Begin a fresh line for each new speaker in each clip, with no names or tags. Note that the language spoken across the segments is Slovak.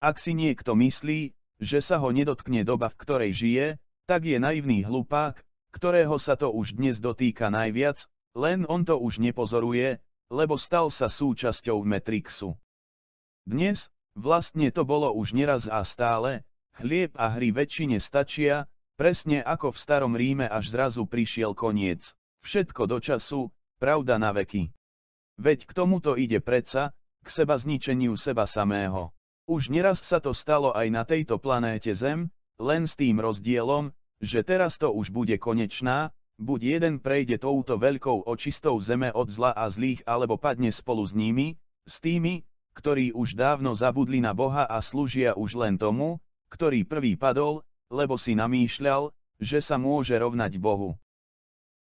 Ak si niekto myslí, že sa ho nedotkne doba, v ktorej žije, tak je naivný hlupák, ktorého sa to už dnes dotýka najviac, len on to už nepozoruje, lebo stal sa súčasťou Matrixu. Dnes, vlastne to bolo už neraz a stále, chlieb a hry väčšine stačia, presne ako v starom Ríme, až zrazu prišiel koniec. Všetko do času, pravda na veky. Veď k tomuto ide predsa, k seba zničeniu seba samého. Už neraz sa to stalo aj na tejto planéte Zem, len s tým rozdielom, že teraz to už bude konečná, buď jeden prejde touto veľkou očistou zeme od zla a zlých, alebo padne spolu s nimi, s tými, ktorí už dávno zabudli na Boha a slúžia už len tomu, ktorý prvý padol, lebo si namýšľal, že sa môže rovnať Bohu.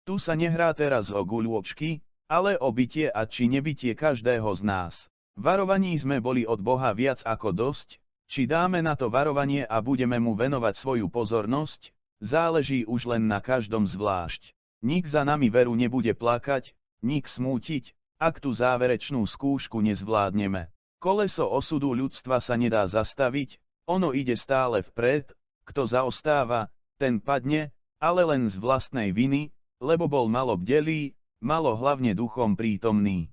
Tu sa nehrá teraz o guľôčky, ale o bytie a či nebytie každého z nás. Varovaní sme boli od Boha viac ako dosť, či dáme na to varovanie a budeme mu venovať svoju pozornosť, záleží už len na každom zvlášť. Nik za nami veru nebude plakať, nik smútiť, ak tú záverečnú skúšku nezvládneme. Koleso osudu ľudstva sa nedá zastaviť, ono ide stále vpred, kto zaostáva, ten padne, ale len z vlastnej viny, lebo bol malo bdelý, malo hlavne duchom prítomný.